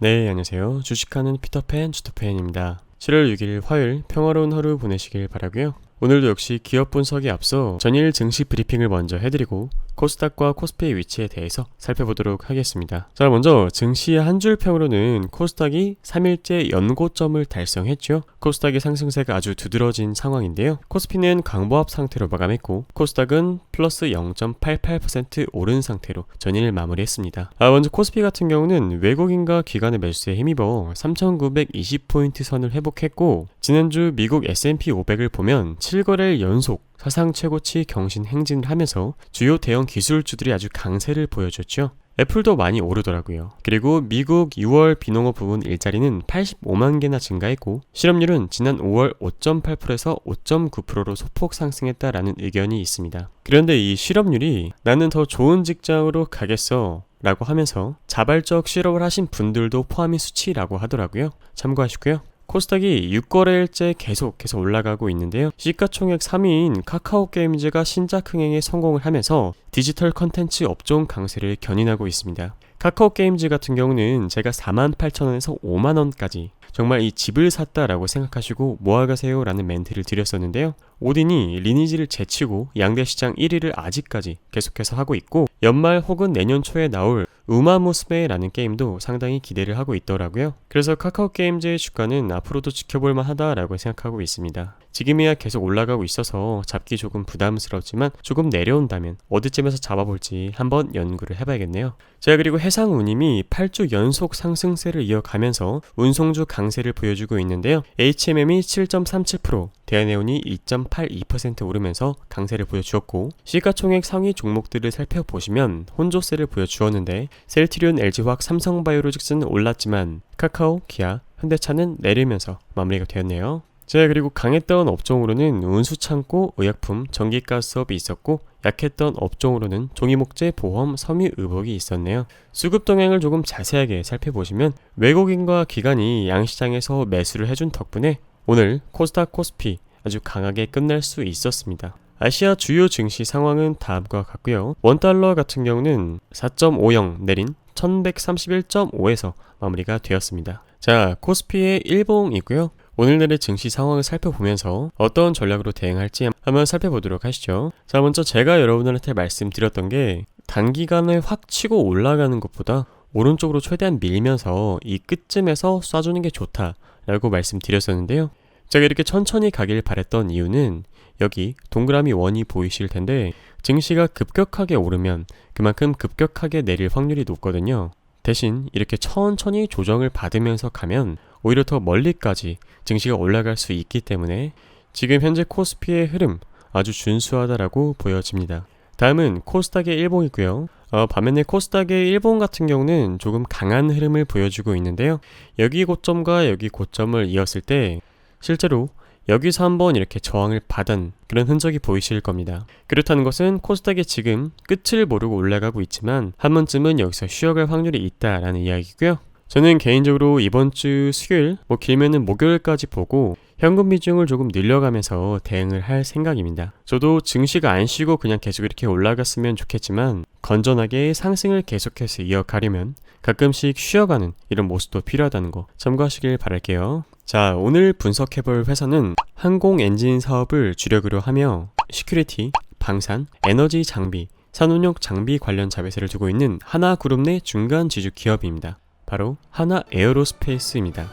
네, 안녕하세요. 주식하는 피터팬 주터팬입니다. 7월 6일 화요일 평화로운 하루 보내시길 바라고요. 오늘도 역시 기업 분석에 앞서 전일 증시 브리핑을 먼저 해드리고 코스닥과 코스피의 위치에 대해서 살펴보도록 하겠습니다. 자, 먼저 증시의 한 줄 평으로는 코스닥이 3일째 연고점을 달성했죠. 코스닥의 상승세가 아주 두드러진 상황인데요. 코스피는 강보합 상태로 마감했고 코스닥은 플러스 0.88% 오른 상태로 전일 마무리했습니다. 먼저 코스피 같은 경우는 외국인과 기관의 매수세에 힘입어 3,920포인트 선을 회복했고 지난주 미국 S&P 500을 보면 7거래일 연속 사상 최고치 경신 행진을 하면서 주요 대형 기술주들이 아주 강세를 보여줬죠. 애플도 많이 오르더라고요. 그리고 미국 6월 비농업 부문 일자리는 85만 개나 증가했고 실업률은 지난 5월 5.8%에서 5.9%로 소폭 상승했다라는 의견이 있습니다. 그런데 이 실업률이 나는 더 좋은 직장으로 가겠어 라고 하면서 자발적 실업을 하신 분들도 포함인 수치라고 하더라고요. 참고하시고요. 코스닥이 6거래일째 계속해서 올라가고 있는데요. 시가총액 3위인 카카오게임즈가 신작 흥행에 성공을 하면서 디지털 컨텐츠 업종 강세를 견인하고 있습니다. 카카오게임즈 같은 경우는 제가 48,000원에서 5만원까지 정말 이 집을 샀다라고 생각하시고 모아가세요 라는 멘트를 드렸었는데요. 오딘이 리니지를 제치고 양대시장 1위를 아직까지 계속해서 하고 있고 연말 혹은 내년 초에 나올 우마무스메라는 게임도 상당히 기대를 하고 있더라고요. 그래서 카카오게임즈의 주가는 앞으로도 지켜볼만 하다라고 생각하고 있습니다. 지금이야 계속 올라가고 있어서 잡기 조금 부담스럽지만 조금 내려온다면 어디쯤에서 잡아볼지 한번 연구를 해봐야겠네요. 자, 그리고 해상운임이 8주 연속 상승세를 이어가면서 운송주 강세를 보여주고 있는데요. HMM이 7.37%, 대한해운이 2.82% 오르면서 강세를 보여주었고 시가총액 상위 종목들을 살펴보시면 혼조세를 보여주었는데 셀트리온, LG화학, 삼성바이오로직스는 올랐지만 카카오, 기아, 현대차는 내리면서 마무리가 되었네요. 자, 그리고 강했던 업종으로는 운수창고, 의약품, 전기가스업이 있었고 약했던 업종으로는 종이목재, 보험, 섬유의복이 있었네요. 수급 동향을 조금 자세하게 살펴보시면 외국인과 기관이 양시장에서 매수를 해준 덕분에 오늘 코스닥, 코스피 아주 강하게 끝날 수 있었습니다. 아시아 주요 증시 상황은 다음과 같고요. 원달러 같은 경우는 4.50 내린 1131.5에서 마무리가 되었습니다. 자, 코스피의 일봉이고요. 오늘날의 증시 상황을 살펴보면서 어떤 전략으로 대응할지 한번 살펴보도록 하시죠. 자, 먼저 제가 여러분들한테 말씀드렸던 게 단기간에 확 치고 올라가는 것보다 오른쪽으로 최대한 밀면서 이 끝쯤에서 쏴주는 게 좋다라고 말씀드렸었는데요. 제가 이렇게 천천히 가길 바랬던 이유는 여기 동그라미 원이 보이실 텐데 증시가 급격하게 오르면 그만큼 급격하게 내릴 확률이 높거든요. 대신 이렇게 천천히 조정을 받으면서 가면 오히려 더 멀리까지 증시가 올라갈 수 있기 때문에 지금 현재 코스피의 흐름 아주 준수하다라고 보여집니다. 다음은 코스닥의 일봉이고요. 반면에 코스닥의 일본 같은 경우는 조금 강한 흐름을 보여주고 있는데요. 여기 고점과 여기 고점을 이었을 때 실제로 여기서 한번 이렇게 저항을 받은 그런 흔적이 보이실 겁니다. 그렇다는 것은 코스닥이 지금 끝을 모르고 올라가고 있지만 한 번쯤은 여기서 쉬어갈 확률이 있다라는 이야기고요. 저는 개인적으로 이번 주 수요일, 길면은 목요일까지 보고 현금 비중을 조금 늘려가면서 대응을 할 생각입니다. 저도 증시가 안 쉬고 그냥 계속 이렇게 올라갔으면 좋겠지만 건전하게 상승을 계속해서 이어가려면 가끔씩 쉬어가는 이런 모습도 필요하다는 거 참고하시길 바랄게요. 자, 오늘 분석해볼 회사는 항공 엔진 사업을 주력으로 하며 시큐리티, 방산, 에너지 장비, 산업용 장비 관련 자회사를 두고 있는 하나그룹 내 중간 지주 기업입니다. 바로 하나에어로스페이스입니다.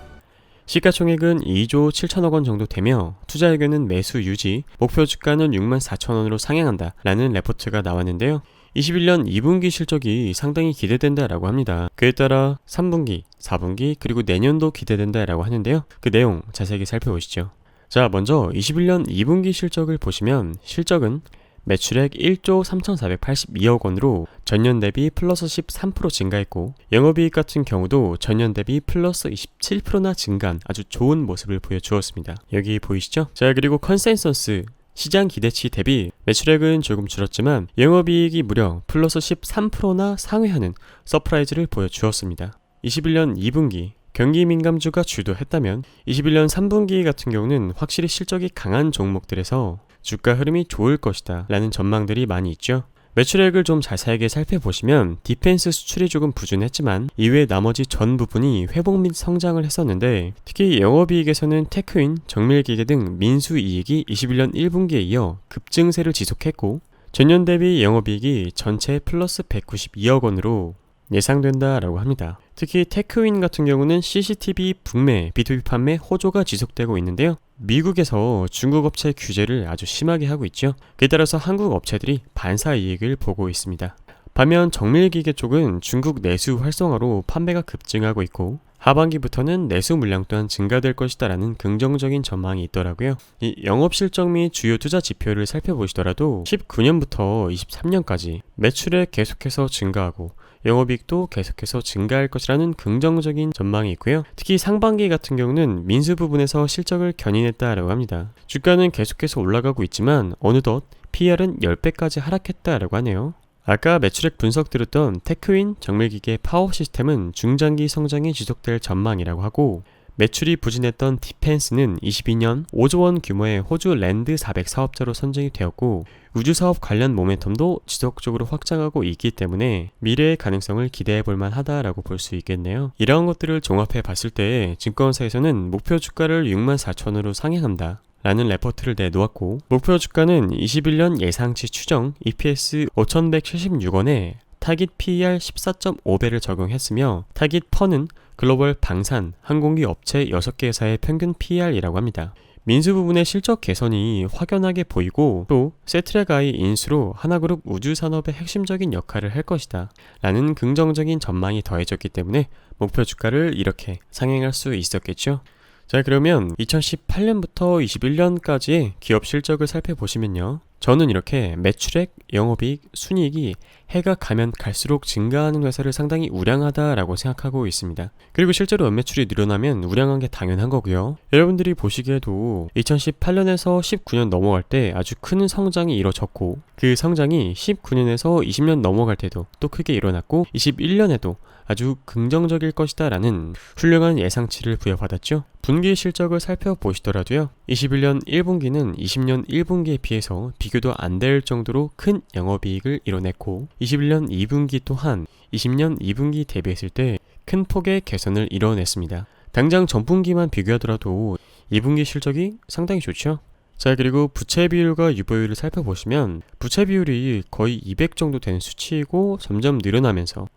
시가총액은 2조 7천억 원 정도 되며 투자 의견은 매수 유지, 목표 주가는 64,000원으로 상향한다 라는 레포트가 나왔는데요. 21년 2분기 실적이 상당히 기대된다라고 합니다. 그에 따라 3분기, 4분기 그리고 내년도 기대된다라고 하는데요. 그 내용 자세하게 살펴보시죠. 자, 먼저 21년 2분기 실적을 보시면 실적은 매출액 1조 3,482억 원으로 전년 대비 플러스 13% 증가했고 영업이익 같은 경우도 전년 대비 플러스 27%나 증가한 아주 좋은 모습을 보여주었습니다. 여기 보이시죠? 자, 그리고 컨센서스 시장 기대치 대비 매출액은 조금 줄었지만 영업이익이 무려 플러스 13%나 상회하는 서프라이즈를 보여주었습니다. 21년 2분기 경기 민감주가 주도했다면 21년 3분기 같은 경우는 확실히 실적이 강한 종목들에서 주가 흐름이 좋을 것이다 라는 전망들이 많이 있죠. 매출액을 좀 자세하게 살펴보시면 디펜스 수출이 조금 부진했지만 이외 나머지 전 부분이 회복 및 성장을 했었는데, 특히 영업이익에서는 테크윈, 정밀기계 등 민수이익이 21년 1분기에 이어 급증세를 지속했고, 전년 대비 영업이익이 전체 플러스 192억 원으로 예상된다라고 합니다. 특히 테크윈 같은 경우는 CCTV 북매, B2B 판매 호조가 지속되고 있는데요. 미국에서 중국 업체 규제를 아주 심하게 하고 있죠. 그에 따라서 한국 업체들이 반사 이익을 보고 있습니다. 반면 정밀기계 쪽은 중국 내수 활성화로 판매가 급증하고 있고, 하반기부터는 내수 물량 또한 증가될 것이다라는 긍정적인 전망이 있더라고요. 이 영업실적 및 주요 투자 지표를 살펴보시더라도 19년부터 23년까지 매출액 계속해서 증가하고 영업이익도 계속해서 증가할 것이라는 긍정적인 전망이 있고요. 특히 상반기 같은 경우는 민수 부분에서 실적을 견인했다라고 합니다. 주가는 계속해서 올라가고 있지만 어느덧 PR은 10배까지 하락했다라고 하네요. 아까 매출액 분석 들었던 테크윈, 정밀기계, 파워 시스템은 중장기 성장이 지속될 전망이라고 하고, 매출이 부진했던 디펜스는 22년 5조 원 규모의 호주 랜드 400 사업자로 선정이 되었고, 우주사업 관련 모멘텀도 지속적으로 확장하고 있기 때문에 미래의 가능성을 기대해 볼 만하다라고 볼 수 있겠네요. 이러한 것들을 종합해 봤을 때 증권사에서는 목표 주가를 64,000원으로 상향한다 라는 레포트를 내놓았고, 목표 주가는 21년 예상치 추정 EPS 5,176원에 타깃 PER 14.5배를 적용했으며, 타깃 퍼는 글로벌 방산, 항공기 업체 6개사의 평균 PER이라고 합니다. 민수 부분의 실적 개선이 확연하게 보이고, 또 세트랙아이 인수로 하나그룹 우주산업의 핵심적인 역할을 할 것이다 라는 긍정적인 전망이 더해졌기 때문에 목표 주가를 이렇게 상향할 수 있었겠죠. 자, 그러면 2018년부터 21년까지의 기업 실적을 살펴보시면요, 저는 이렇게 매출액, 영업이익, 순이익이 해가 가면 갈수록 증가하는 회사를 상당히 우량하다라고 생각하고 있습니다. 그리고 실제로 연매출이 늘어나면 우량한 게 당연한 거고요. 여러분들이 보시기에도 2018년에서 19년 넘어갈 때 아주 큰 성장이 이루어졌고, 그 성장이 19년에서 20년 넘어갈 때도 또 크게 일어났고, 21년에도 아주 긍정적일 것이다 라는 훌륭한 예상치를 부여받았죠. 분기 실적을 살펴보시더라도요, 21년 1분기는 20년 1분기에 비해서 비교도 안 될 정도로 큰 영업이익을 이뤄냈고, 21년 2분기 또한 20년 2분기 대비했을 때 큰 폭의 개선을 이뤄냈습니다. 당장 전분기만 비교하더라도 2분기 실적이 상당히 좋죠. 자, 그리고 부채 비율과 유보율을 살펴보시면 부채 비율이 거의 200 정도 되는 수치이고 점점 늘어나면서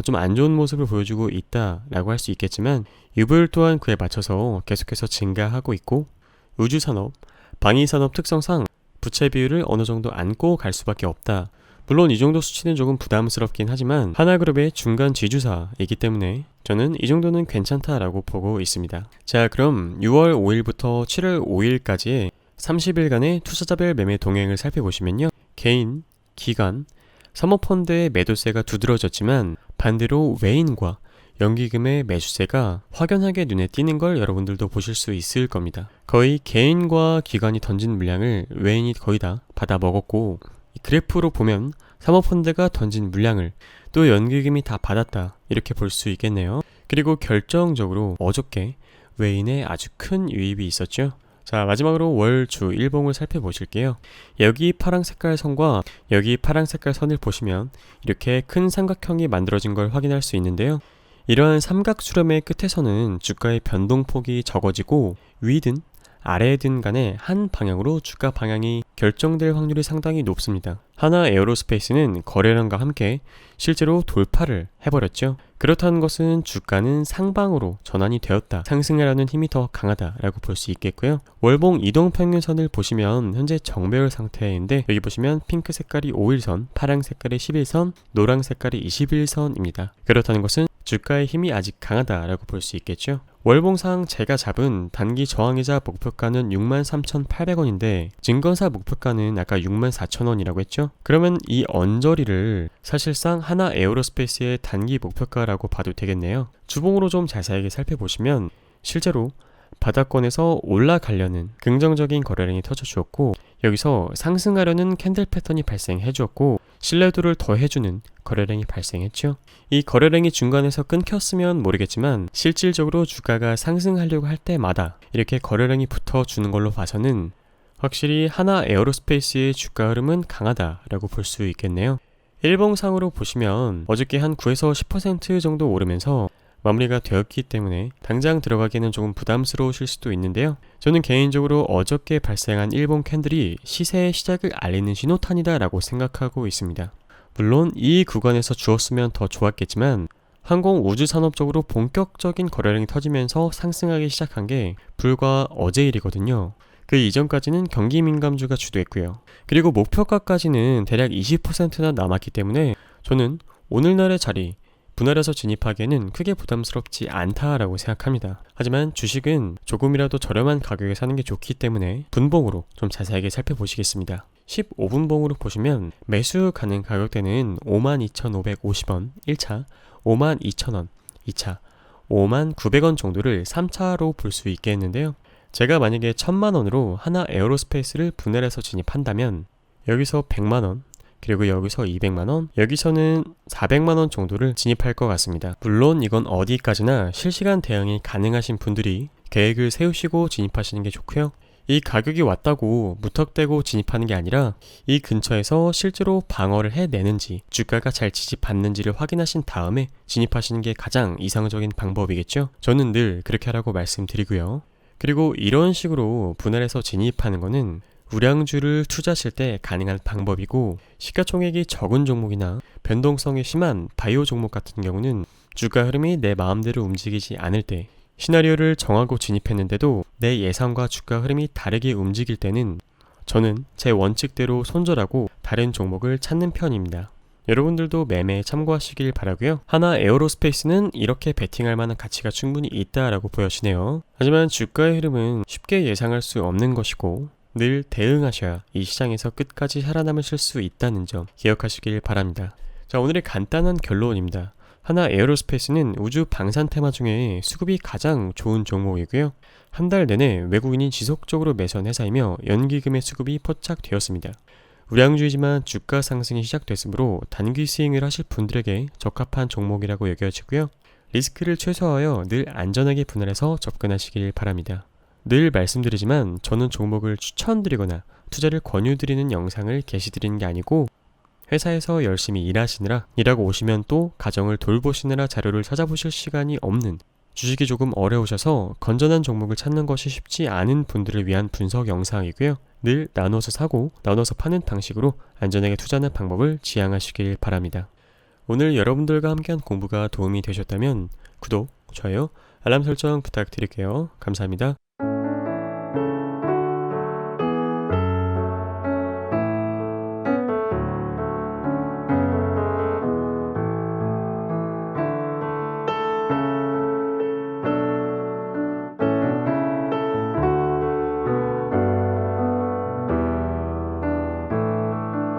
좀 안 좋은 모습을 보여주고 있다라고 할 수 있겠지만, 유보율 또한 그에 맞춰서 계속해서 증가하고 있고, 우주산업, 방위산업 특성상 부채 비율을 어느 정도 안고 갈 수밖에 없다. 물론 이 정도 수치는 조금 부담스럽긴 하지만 하나그룹의 중간 지주사이기 때문에 저는 이 정도는 괜찮다라고 보고 있습니다. 자, 그럼 6월 5일부터 7월 5일까지의 30일간의 투자자별 매매 동행을 살펴보시면요, 개인, 기관, 사모펀드의 매도세가 두드러졌지만 반대로 외인과 연기금의 매수세가 확연하게 눈에 띄는 걸 여러분들도 보실 수 있을 겁니다. 거의 개인과 기관이 던진 물량을 외인이 거의 다 받아 먹었고, 그래프로 보면 사모펀드가 던진 물량을 또 연기금이 다 받았다 이렇게 볼 수 있겠네요. 그리고 결정적으로 어저께 외인의 아주 큰 유입이 있었죠. 자, 마지막으로 월 주 일봉을 살펴보실게요. 여기 파란 색깔 선과 여기 파란 색깔 선을 보시면 이렇게 큰 삼각형이 만들어진 걸 확인할 수 있는데요. 이러한 삼각 수렴의 끝에서는 주가의 변동폭이 적어지고 위든 아래든 간에 한 방향으로 주가 방향이 결정될 확률이 상당히 높습니다. 하나 에어로스페이스는 거래량과 함께 실제로 돌파를 해버렸죠. 그렇다는 것은 주가는 상방으로 전환이 되었다, 상승하려는 힘이 더 강하다라고 볼 수 있겠고요. 월봉 이동평균선을 보시면 현재 정배열 상태인데, 여기 보시면 핑크 색깔이 5일선, 파랑 색깔이 11선, 노랑 색깔이 21선입니다. 그렇다는 것은 주가의 힘이 아직 강하다라고 볼 수 있겠죠. 월봉상 제가 잡은 단기 저항이자 목표가는 63,800원인데 증권사 목표가는 아까 64,000원이라고 했죠. 그러면 이 언저리를 사실상 하나 에어로스페이스의 단기 목표가라고 봐도 되겠네요. 주봉으로 좀 자세하게 살펴보시면 실제로 바닥권에서 올라가려는 긍정적인 거래량이 터져주었고, 여기서 상승하려는 캔들 패턴이 발생해 주었고, 신뢰도를 더해주는 거래량이 발생했죠. 이 거래량이 중간에서 끊겼으면 모르겠지만 실질적으로 주가가 상승하려고 할 때마다 이렇게 거래량이 붙어주는 걸로 봐서는 확실히 하나 에어로스페이스의 주가 흐름은 강하다라고 볼 수 있겠네요. 일봉상으로 보시면 어저께 한 9에서 10% 정도 오르면서 마무리가 되었기 때문에 당장 들어가기에는 조금 부담스러우실 수도 있는데요. 저는 개인적으로 어저께 발생한 일본 캔들이 시세의 시작을 알리는 신호탄이다 라고 생각하고 있습니다. 물론 이 구간에서 주었으면 더 좋았겠지만 항공 우주 산업 쪽으로 본격적인 거래량이 터지면서 상승하기 시작한 게 불과 어제 일이거든요. 그 이전까지는 경기 민감주가 주도했고요. 그리고 목표가까지는 대략 20%나 남았기 때문에 저는 오늘날의 자리 분할해서 진입하기에는 크게 부담스럽지 않다라고 생각합니다. 하지만 주식은 조금이라도 저렴한 가격에 사는 게 좋기 때문에 분봉으로 좀 자세하게 살펴보시겠습니다. 15분봉으로 보시면 매수 가능 가격대는 52,550원 1차, 52,000원 2차, 59,900원 정도를 3차로 볼 수 있겠는데요. 제가 만약에 1,000만원으로 하나 에어로스페이스를 분할해서 진입한다면 여기서 100만원, 그리고 여기서 200만원, 여기서는 400만원 정도를 진입할 것 같습니다. 물론 이건 어디까지나 실시간 대응이 가능하신 분들이 계획을 세우시고 진입하시는 게 좋고요. 이 가격이 왔다고 무턱대고 진입하는 게 아니라 이 근처에서 실제로 방어를 해내는지 주가가 잘 지지받는지를 확인하신 다음에 진입하시는 게 가장 이상적인 방법이겠죠. 저는 늘 그렇게 하라고 말씀드리고요. 그리고 이런 식으로 분할해서 진입하는 거는 우량주를 투자하실 때 가능한 방법이고, 시가총액이 적은 종목이나 변동성이 심한 바이오 종목 같은 경우는 주가 흐름이 내 마음대로 움직이지 않을 때, 시나리오를 정하고 진입했는데도 내 예상과 주가 흐름이 다르게 움직일 때는 저는 제 원칙대로 손절하고 다른 종목을 찾는 편입니다. 여러분들도 매매에 참고하시길 바라고요. 하나 에어로스페이스는 이렇게 베팅할 만한 가치가 충분히 있다라고 보여지네요. 하지만 주가의 흐름은 쉽게 예상할 수 없는 것이고 늘 대응하셔야 이 시장에서 끝까지 살아남으실 수 있다는 점 기억하시길 바랍니다. 자, 오늘의 간단한 결론입니다. 하나 에어로스페이스는 우주 방산 테마 중에 수급이 가장 좋은 종목이고요. 한 달 내내 외국인이 지속적으로 매수한 회사이며 연기금의 수급이 포착되었습니다. 우량주이지만 주가 상승이 시작됐으므로 단기 스윙을 하실 분들에게 적합한 종목이라고 여겨지고요. 리스크를 최소화하여 늘 안전하게 분할해서 접근하시길 바랍니다. 늘 말씀드리지만 저는 종목을 추천드리거나 투자를 권유드리는 영상을 게시드리는 게 아니고 회사에서 열심히 일하고 오시면 또 가정을 돌보시느라 자료를 찾아보실 시간이 없는, 주식이 조금 어려우셔서 건전한 종목을 찾는 것이 쉽지 않은 분들을 위한 분석 영상이고요. 늘 나눠서 사고 나눠서 파는 방식으로 안전하게 투자하는 방법을 지향하시길 바랍니다. 오늘 여러분들과 함께한 공부가 도움이 되셨다면 구독, 좋아요, 알람 설정 부탁드릴게요. 감사합니다.